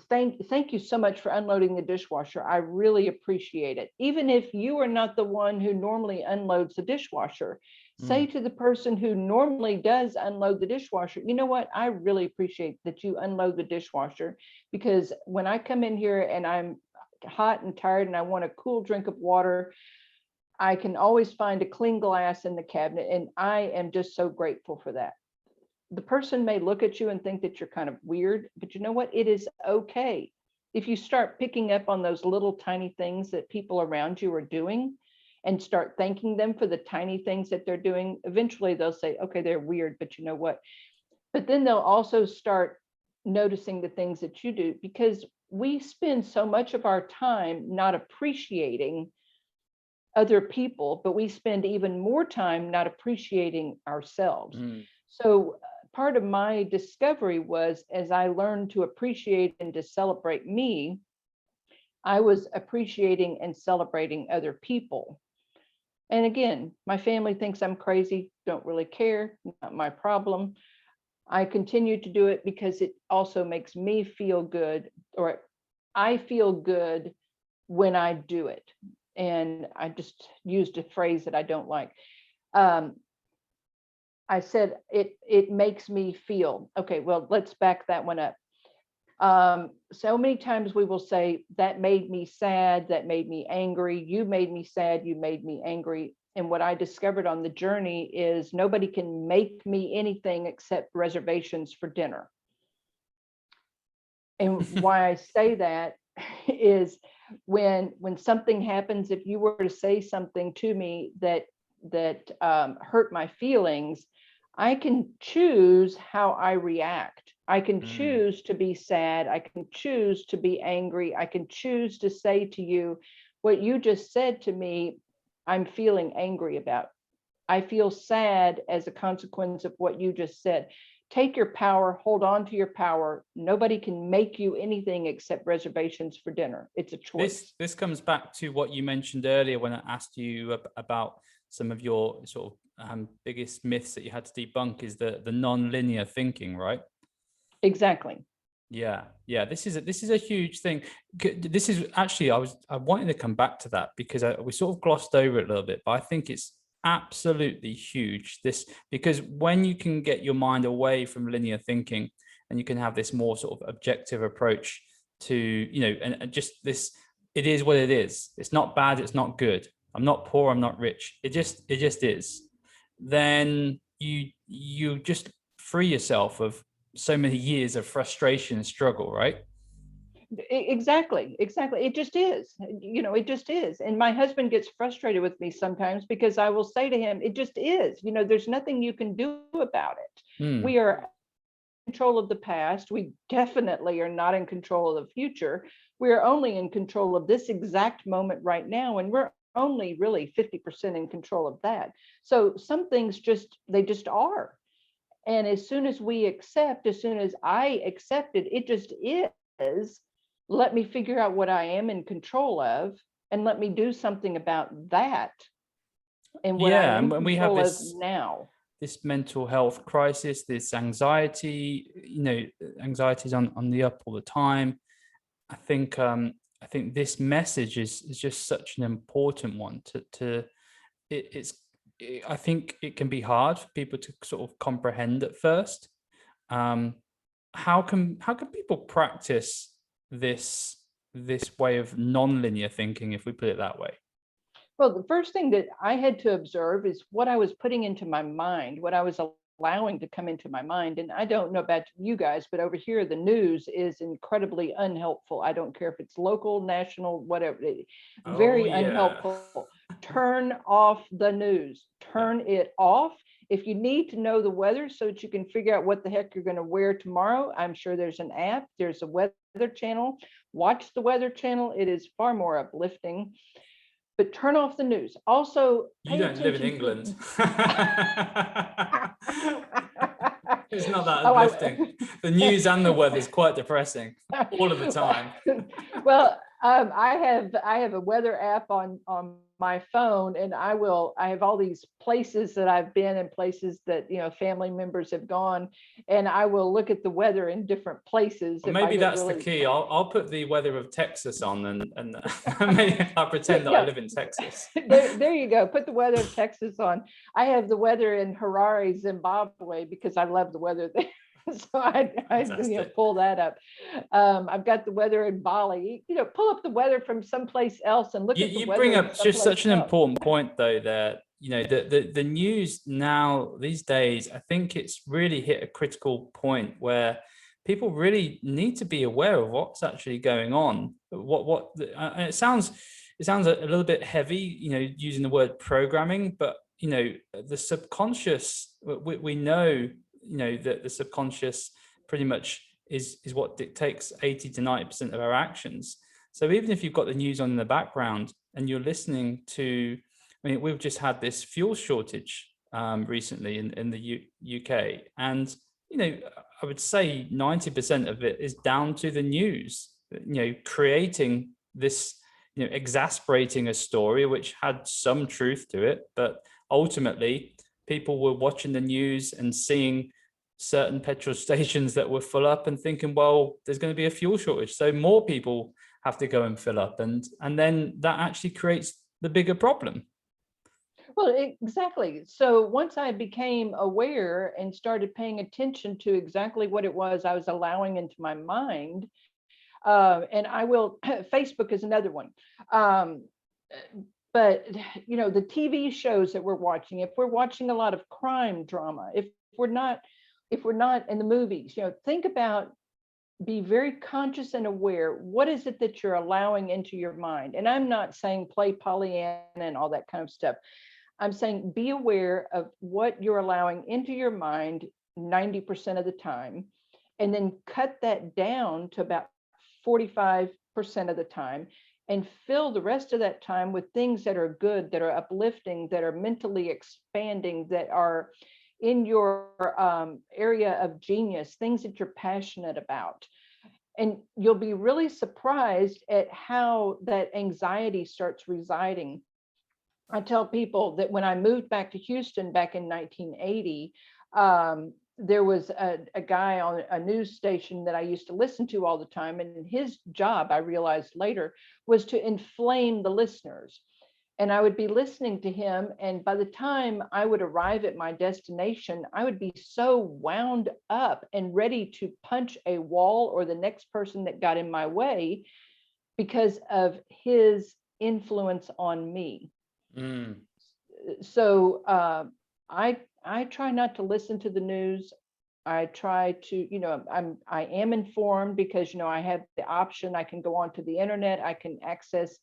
thank you so much for unloading the dishwasher. I really appreciate it. Even if you are not the one who normally unloads the dishwasher, say to the person who normally does unload the dishwasher, you know what? I really appreciate that you unload the dishwasher, because when I come in here and I'm hot and tired and I want a cool drink of water, I can always find a clean glass in the cabinet, and I am just so grateful for that. The person may look at you and think that you're kind of weird, but you know what? It is okay. If you start picking up on those little tiny things that people around you are doing and start thanking them for the tiny things that they're doing, eventually they'll say, okay, they're weird, but you know what? But then they'll also start noticing the things that you do, because we spend so much of our time not appreciating other people, but we spend even more time not appreciating ourselves. So part of my discovery was, as I learned to appreciate and to celebrate me, I was appreciating and celebrating other people. And again, my family thinks I'm crazy, don't really care, not my problem. I continue to do it because it also makes me feel good, or I feel good when I do it. And I just used a phrase that I don't like. I said, it makes me feel. Okay, well, let's back that one up. So many times we will say, that made me sad, that made me angry, you made me sad, you made me angry. And what I discovered on the journey is nobody can make me anything except reservations for dinner. And why I say that is when something happens, if you were to say something to me that hurt my feelings, I can choose how I react. I can choose to be sad. I can choose to be angry. I can choose to say to you, what you just said to me, I'm feeling angry about. I feel sad as a consequence of what you just said. Take your power, hold on to your power. Nobody can make you anything except reservations for dinner. It's a choice. This comes back to what you mentioned earlier when I asked you about some of your sort of biggest myths that you had to debunk, is the non-linear thinking, right? Exactly. Yeah. This is a huge thing. This is actually, I wanted to come back to that because we sort of glossed over it a little bit, but I think it's absolutely huge. This, because when you can get your mind away from linear thinking and you can have this more sort of objective approach to, and just this, it is what it is. It's not bad, it's not good. I'm not poor, I'm not rich. It just is. Then you just free yourself of so many years of frustration and struggle, right? Exactly. It just is. It just is. And my husband gets frustrated with me sometimes because I will say to him, it just is. There's nothing you can do about it. We are in control of the past. We definitely are not in control of the future. We are only in control of this exact moment right now, and we're only really 50% in control of that. So some things they just are. And as soon as I accept it, it just is. Let me figure out what I am in control of, and let me do something about that. And what Yeah, I'm and in we have control of this now. mental health crisis, this anxiety, anxiety's on the up all the time. I think this message is just such an important one to I think it can be hard for people to sort of comprehend at first. um how can people practice this way of non-linear thinking, if we put it that way? Well, the first thing that I had to observe is what I was putting into my mind, what I was allowing to come into my mind. And I don't know about you guys, but over here, the news is incredibly unhelpful. I don't care if it's local, national, whatever, Oh very yeah. unhelpful. Turn off the news, Yeah. turn it off. If you need to know the weather so that you can figure out what the heck you're going to wear tomorrow, I'm sure there's an app, there's a weather channel. Watch the weather channel. It is far more uplifting. But turn off the news. Also, You pay don't live in attention England. to. It's not that Oh, uplifting. The news and the weather is quite depressing all of the time. well, I have a weather app on my phone, and I have all these places that I've been and places that family members have gone, and I will look at the weather in different places Or if I maybe get that's the really. key. I'll put the weather of Texas on, and maybe I'll Yeah, pretend that I yeah. live in Texas. There you go. Put the weather of Texas on. I have the weather in Harare, Zimbabwe, because I love the weather there. So I Fantastic. pull that up. I've got the weather in Bali. Pull up the weather from someplace else and look at the You bring weather in up just someplace such an else. important point, though, that the news now these days, I think it's really hit a critical point where people really need to be aware of what's actually going on. And it sounds a little bit heavy, using the word programming, but the subconscious, we know, that the subconscious pretty much is what dictates 80 to 90% of our actions. So even if you've got the news on in the background and you're listening to, I mean, we've just had this fuel shortage recently in the UK, and I would say 90% of it is down to the news, creating this, exasperating a story which had some truth to it, but ultimately people were watching the news and seeing certain petrol stations that were full up and thinking, well, there's going to be a fuel shortage, so more people have to go and fill up, and then that actually creates the bigger problem. Well, exactly. So once I became aware and started paying attention to exactly what it was I was allowing into my mind, and I will, Facebook is another one. But the TV shows that we're watching, if we're watching a lot of crime drama, we're not, if we're not in the movies, think about, be very conscious and aware, what is it that you're allowing into your mind? And I'm not saying play Pollyanna and all that kind of stuff. I'm saying be aware of what you're allowing into your mind 90% of the time, and then cut that down to about 45% of the time, and fill the rest of that time with things that are good, that are uplifting, that are mentally expanding, that are in your area of genius, things that you're passionate about. And you'll be really surprised at how that anxiety starts residing. I tell people that when I moved back to Houston back in 1980, there was a guy on a news station that I used to listen to all the time. And his job, I realized later, was to inflame the listeners. and I would be listening to him. And by the time I would arrive at my destination, I would be so wound up and ready to punch a wall or the next person that got in my way because of his influence on me. Mm. So I try not to listen to the news. I try to, I am informed because, I have the option. I can go onto the internet. I can access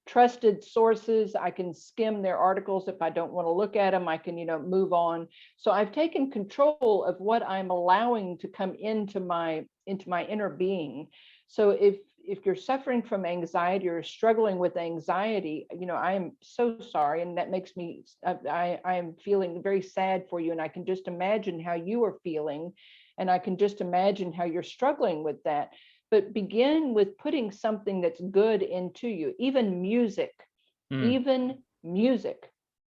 trusted sources. I can skim their articles. If I don't want to look at them, I can, move on. So I've taken control of what I'm allowing to come into my inner being. So if you're suffering from anxiety or struggling with anxiety, I am so sorry. And that makes me, I am feeling very sad for you. And I can just imagine how you are feeling. And I can just imagine how you're struggling with that. But begin with putting something that's good into you. Even music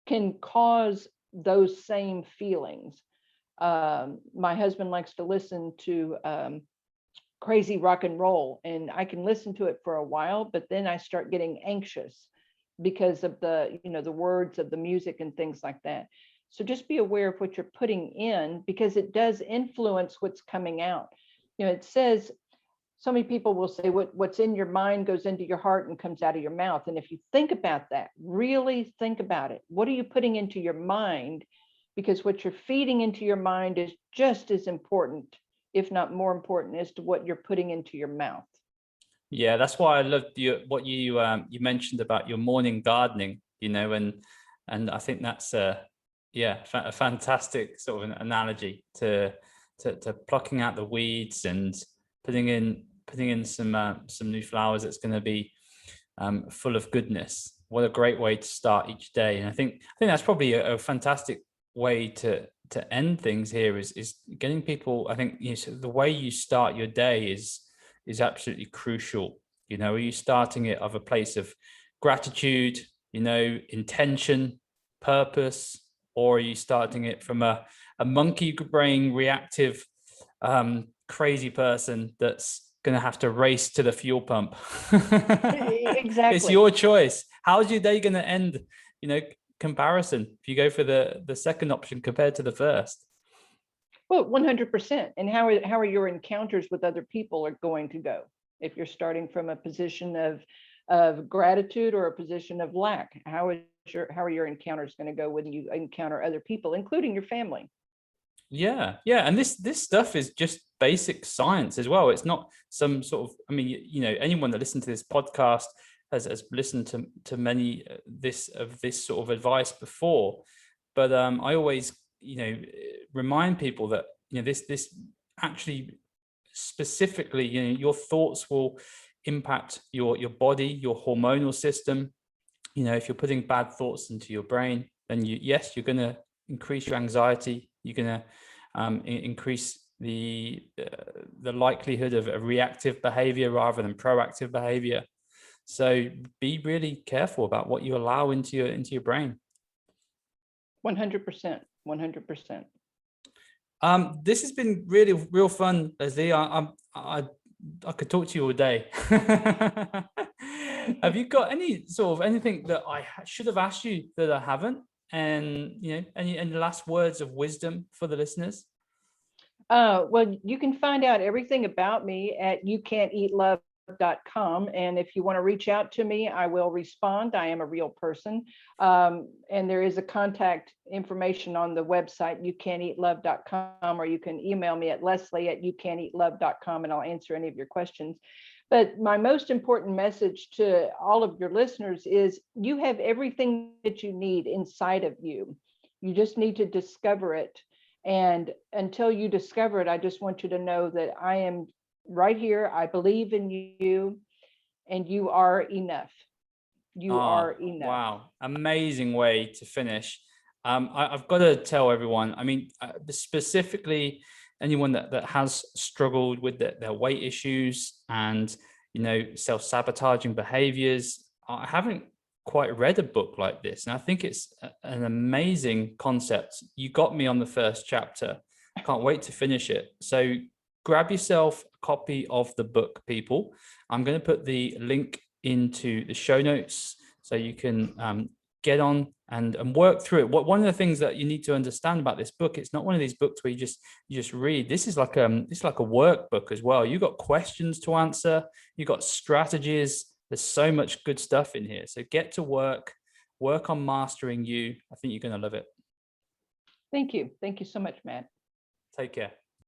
can cause those same feelings. My husband likes to listen to crazy rock and roll, and I can listen to it for a while, but then I start getting anxious because of the words of the music and things like that. So just be aware of what you're putting in, because it does influence what's coming out. It says, so many people will say what's in your mind goes into your heart and comes out of your mouth. And if you think about that, really think about it. What are you putting into your mind? Because what you're feeding into your mind is just as important, if not more important, as to what you're putting into your mouth. Yeah, that's why I loved what you mentioned about your morning gardening, and I think that's a fantastic sort of an analogy to plucking out the weeds and putting in some new flowers that's going to be full of goodness. What a great way to start each day. And I think that's probably a fantastic way to end things here is getting people. I think so the way you start your day is absolutely crucial. Are you starting it of a place of gratitude, intention, purpose, or are you starting it from a monkey brain reactive crazy person that's going to have to race to the fuel pump? Exactly. It's your choice. How's your day going to end? Comparison if you go for the second option compared to the first. Well, 100%. And how are your encounters with other people are going to go? If you're starting from a position of gratitude or a position of lack, how are your encounters going to go when you encounter other people, including your family? Yeah. And this stuff is just basic science as well. It's not some sort of, anyone that listens to this podcast has listened to many this sort of advice before. But I always, remind people that, this actually specifically, your thoughts will impact your body, your hormonal system. If you're putting bad thoughts into your brain, then you're going to increase your anxiety. You're going to increase the likelihood of a reactive behavior rather than proactive behavior. So be really careful about what you allow into your brain. 100%. 100%. This has been really real fun, Leslie. I could talk to you all day. Have you got any sort of anything that I should have asked you that I haven't? And any last words of wisdom for the listeners? Well, you can find out everything about me at youcan'teatlove.com. And if you want to reach out to me, I will respond. I am a real person. And there is a contact information on the website, youcan'teatlove.com, or you can email me at leslie@youcan'teatlove.com, and I'll answer any of your questions. But my most important message to all of your listeners is you have everything that you need inside of you. You just need to discover it. And until you discover it, I just want you to know that I am right here. I believe in you, and you are enough. You are enough. Wow. Amazing way to finish. I've got to tell everyone, specifically anyone that has struggled with their weight issues and, self-sabotaging behaviors. I haven't quite read a book like this, and I think it's an amazing concept. You got me on the first chapter. Can't wait to finish it. So grab yourself a copy of the book, people. I'm going to put the link into the show notes so you can get on and work through it. One of the things that you need to understand about this book, it's not one of these books where you just read. This is like a workbook as well. You got questions to answer, you got strategies. There's so much good stuff in here. So get to work on mastering you. I think you're going to love it. Thank you. Thank you so much, Matt. Take care.